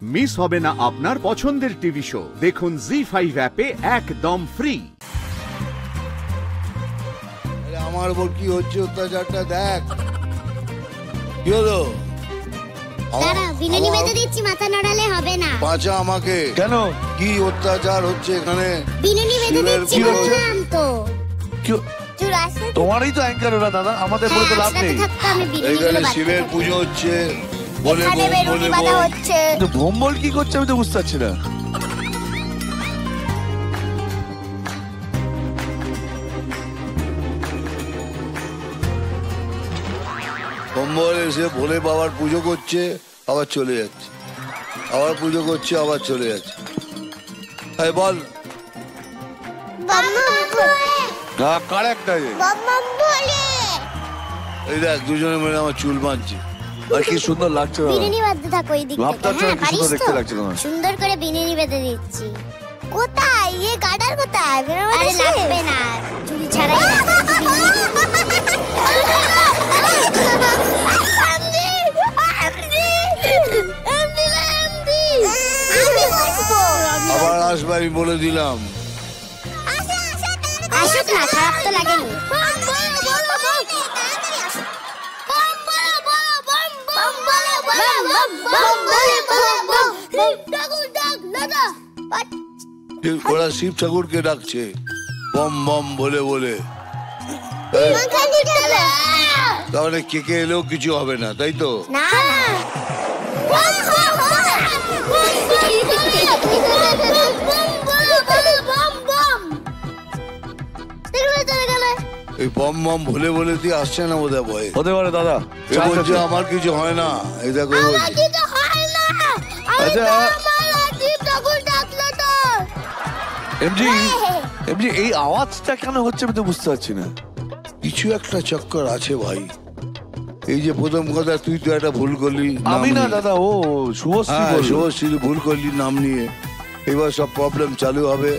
Miss হবে না আপনার পছন্দের টিভি শো। দেখুন জি5 অ্যাপে একদম ফ্রি। আমার উপর কি হচ্ছে অত্যাচারটা দেখ। কি হলো? দাঁড়া, বিনুনি বেঁধে দিচ্ছি, মাথা নড়ালে হবে না। বাঁচা আমাকে। কেন? কি অত্যাচার হচ্ছে এখানে? বিনুনি বেঁধে দিচ্ছি, বললাম তো। তোমারই তো অ্যাঙ্কার ওরা দাদা, আমাদের বলে তো লাভ নেই। এখানে শিবের পুজো হচ্ছে, বলে হচ্ছে। ভোম্বল কি করছে আমি তো বুঝতে পারছি না। ভোম্বল এসে ভোলে বাবার পুজো করছে, আবার চলে যাচ্ছে, আবার পুজো করছে, আবার চলে যাচ্ছে। হ্যাঁ বল। কার একটা এই দেখ দুজনে মিলে আমার চুল বাঁধছে। আর কি সুন্দর লাগছে দাদা। বিনুনি বাঁধতে থাকো এই দিক ভাবতে থেকে। হচ্ছে কি সুন্দর দেখতে লাগছে তোমার। সুন্দর করে বিনুনি বেঁধে দিচ্ছি। কোথায় এই গাডার কোথায়? আরে লাগবে না, চুল ছাড়াই আবার আসবে আমি বলে দিলাম। আসুক না, খারাপ তো লাগেনি। ওরা শিব ঠাকুরকে ডাকছে বম বম বলে বলে। তাহলে কেকে এলেও কিছু হবে না, তাই তো? না না, এই বম বম ভুলে বলে দিয়ে আসছে না বোধ হয় ভয়ে। হতে পারে দাদা। এ বলছে আমার কিছু হয় না। এই দেখো এমজি এমজি এই আওয়াজটা কেন হচ্ছে আমি তো বুঝতে পারছি না। কিছু একটা চক্কর আছে ভাই। এই যে প্রথম কথা তুই তো একটা ভুল করলি। আমি না দাদা, ও শুভশ্রী বলল। শুভশ্রী ভুল করলি নাম নিয়ে। এবার সব প্রবলেম চালু হবে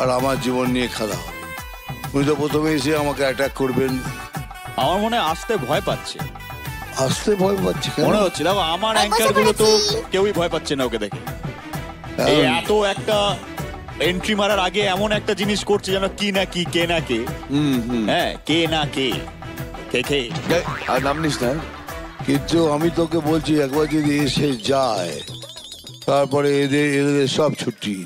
আর আমার জীবন নিয়ে খেলা হবে। উনি তো প্রথমে এসে আমাকে অ্যাটাক করবেন। আমার মনে হয় আসতে ভয় পাচ্ছে। আসতে ভয় পাচ্ছে মনে হচ্ছে দেখো আমার অ্যাঙ্কার গুলো তো কেউই ভয় পাচ্ছে না ওকে দেখে। এই এত একটা এন্ট্রি মারার আগে এমন একটা জিনিস করছে যেন কি না কি, কে না কে। হ্যাঁ, কে না কে, কে কে। আর নাম নিস না। কিন্তু আমি তোকে বলছি একবার যদি এসে যায় তারপরে এদের সব ছুটি।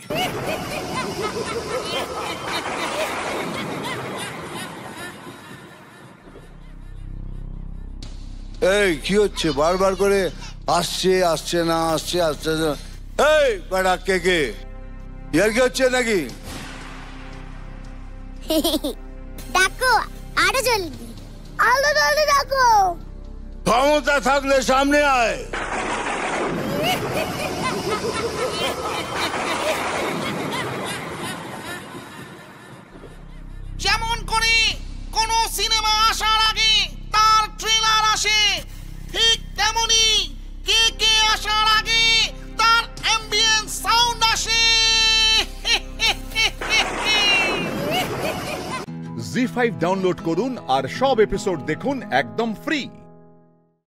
এই কি হচ্ছে? বারবার করে আসছে আসছে না, আসছে আসছে না। এই বেটা কে কে ইয়ার কি হচ্ছে নাকি? ডাকো আরো জলদি, আলো জলদি ডাকো। ক্ষমতা থাকলে সামনে আয়। যেমন করে কোন সিনেমা আসার আগে তার ট্রেলার আসে, ঠিক তেমনি কে কে আসার আগে তার অ্যাম্বিয়েন্স সাউন্ড আসে। জি5 ডাউনলোড করুন আর সব এপিসোড দেখুন একদম ফ্রি।